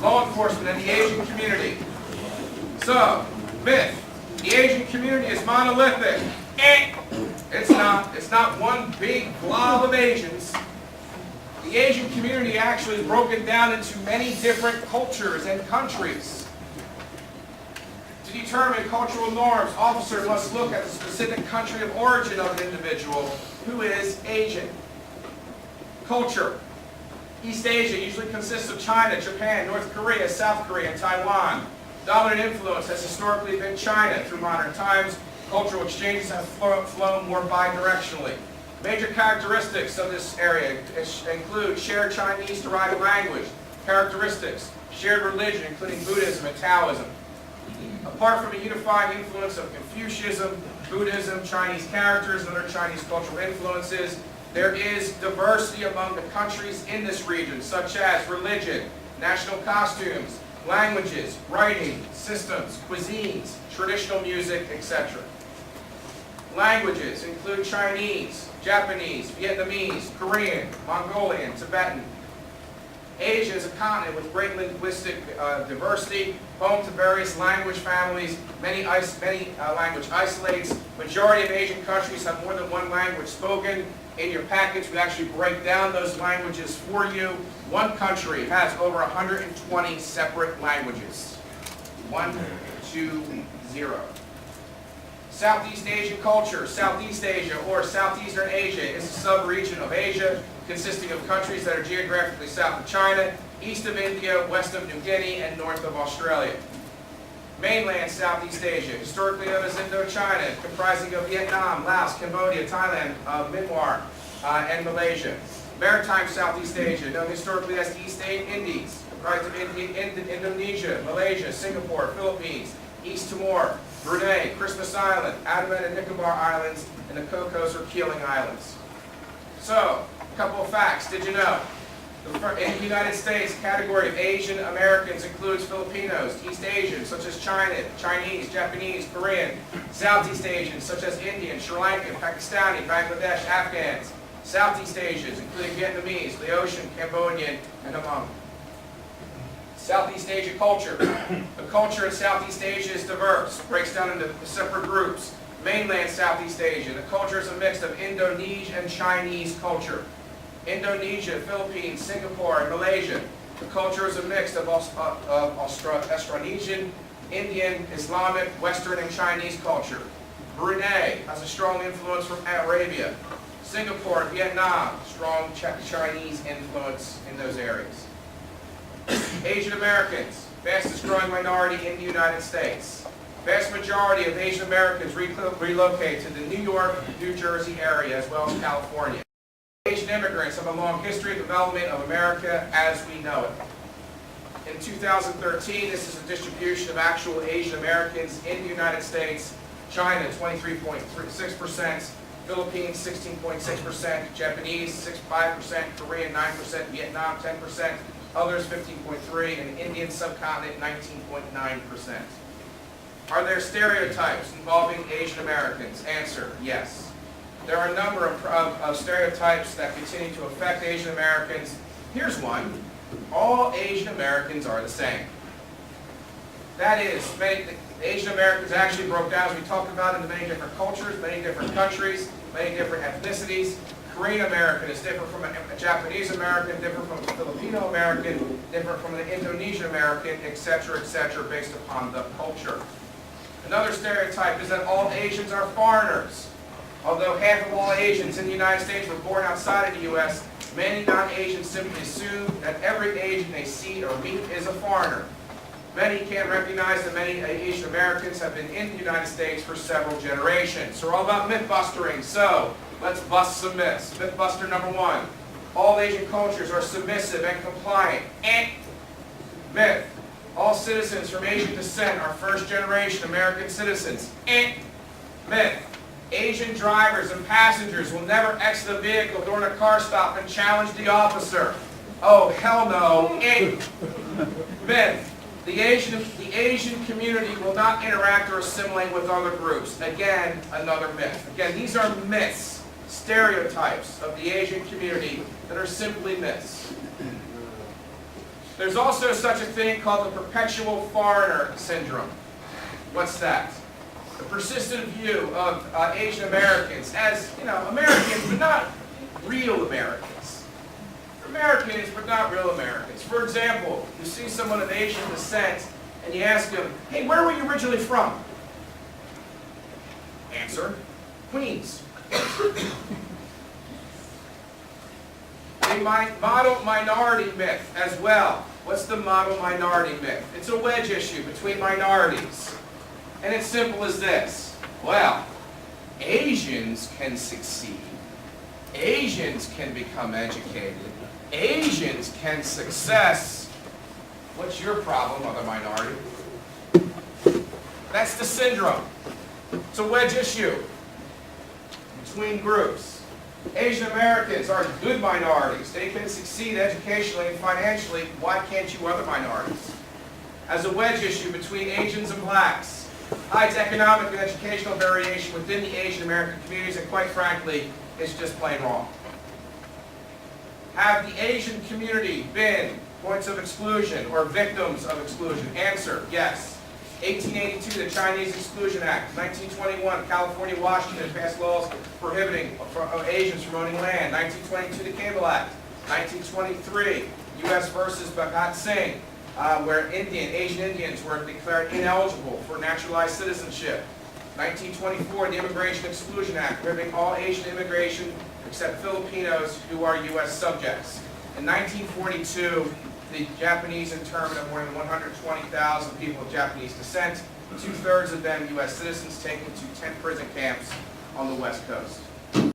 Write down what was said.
law enforcement, and the Asian community. So, myth. The Asian community is monolithic. It's not. It's not one big blob of Asians. The Asian community actually is broken down into many different cultures and countries. To determine cultural norms, officers must look at the specific country of origin of an individual who is Asian. Culture. East Asia usually consists of China, Japan, North Korea, South Korea, and Taiwan. Dominant influence has historically been China. Through modern times, cultural exchanges have flown more bidirectionally. Major characteristics of this area include shared Chinese-derived language, characteristics, shared religion, including Buddhism and Taoism. Apart from a unifying influence of Confucianism, Buddhism, Chinese characters, and other Chinese cultural influences, there is diversity among the countries in this region, such as religion, national costumes, languages, writing, systems, cuisines, traditional music, etc. Languages include Chinese, Japanese, Vietnamese, Korean, Mongolian, Tibetan. Asia is a continent with great linguistic diversity, home to various language families, many language isolates. Majority of Asian countries have more than one language spoken. In your package, we actually break down those languages for you. One country has over 120 separate languages. 120. Southeast Asian culture. Southeast Asia or Southeastern Asia is a sub-region of Asia consisting of countries that are geographically south of China, east of India, west of New Guinea, and north of Australia. Mainland Southeast Asia, historically known as Indochina, comprising of Vietnam, Laos, Cambodia, Thailand, Myanmar, and Malaysia. Maritime Southeast Asia, known historically as the East Indies, comprised of Indonesia, Malaysia, Singapore, Philippines, East Timor, Brunei, Christmas Island, Andaman and Nicobar Islands, and the Cocos or Keeling Islands. So, a couple of facts. Did you know? In the United States, the category of Asian Americans includes Filipinos, East Asians, such as China, Chinese, Japanese, Korean, Southeast Asians, such as Indian, Sri Lankan, Pakistani, Bangladesh, Afghans, Southeast Asians, including Vietnamese, Laotian, Cambodian, and Hmong. Southeast Asia culture. The culture in Southeast Asia is diverse, breaks down into separate groups. Mainland Southeast Asia, the culture is a mix of Indonesian and Chinese culture. Indonesia, Philippines, Singapore, and Malaysia. The culture is a mix of Austronesian, Indian, Islamic, Western, and Chinese culture. Brunei has a strong influence from Arabia. Singapore and Vietnam, strong Chinese influence in those areas. Asian Americans, fastest growing minority in the United States. Vast majority of Asian Americans relocate to the New York, New Jersey area as well as California. Asian immigrants have a long history of development of America as we know it. In 2013, this is a distribution of actual Asian Americans in the United States. China, 23.6%, Philippines, 16.6%, Japanese, 5%, Korean, 9%, Vietnam, 10%, others, 15.3%, and the Indian subcontinent, 19.9%. Are there stereotypes involving Asian Americans? Answer, yes. There are a number of stereotypes that continue to affect Asian Americans. Here's one. All Asian Americans are the same. That is, Asian Americans actually broke down, as we talked about, into many different cultures, many different countries, many different ethnicities. Korean American is different from a Japanese American, different from a Filipino American, different from an Indonesian American, etc., based upon the culture. Another stereotype is that all Asians are foreigners. Although half of all Asians in the United States were born outside of the U.S., many non-Asians simply assume that every Asian they see or meet is a foreigner. Many can't recognize that many Asian Americans have been in the United States for several generations. So we're all about myth-busting. So let's bust some myths. Myth-buster number one. All Asian cultures are submissive and compliant. Myth. All citizens from Asian descent are first-generation American citizens. Myth. Asian drivers and passengers will never exit a vehicle during a car stop and challenge the officer. Oh, hell no. Myth. The Asian community will not interact or assimilate with other groups. Again, another myth. Again, these are myths, stereotypes of the Asian community that are simply myths. There's also such a thing called the perpetual foreigner syndrome. What's that? The persistent view of Asian Americans as, Americans, but not real Americans. Americans, but not real Americans. For example, you see someone of Asian descent, and you ask them, hey, where were you originally from? Answer, Queens. A model minority myth as well. What's the model minority myth? It's a wedge issue between minorities. And it's simple as this. Well, Asians can succeed. Asians can become educated. Asians can success. What's your problem, other minority? That's the syndrome. It's a wedge issue between groups. Asian Americans are good minorities. They can succeed educationally and financially. Why can't you other minorities? As a wedge issue between Asians and blacks. Hides economic and educational variation within the Asian American communities, and quite frankly, it's just plain wrong. Have the Asian community been points of exclusion or victims of exclusion? Answer, yes. 1882, the Chinese Exclusion Act. 1921, California, Washington passed laws prohibiting Asians from owning land. 1922, the Cable Act. 1923, U.S. versus Bhagat Singh, where Asian Indians were declared ineligible for naturalized citizenship. 1924, the Immigration Exclusion Act, prohibiting all Asian immigration except Filipinos who are U.S. subjects. In 1942, the Japanese internment of more than 120,000 people of Japanese descent, 2/3 of them U.S. citizens, taken to 10 prison camps on the West Coast.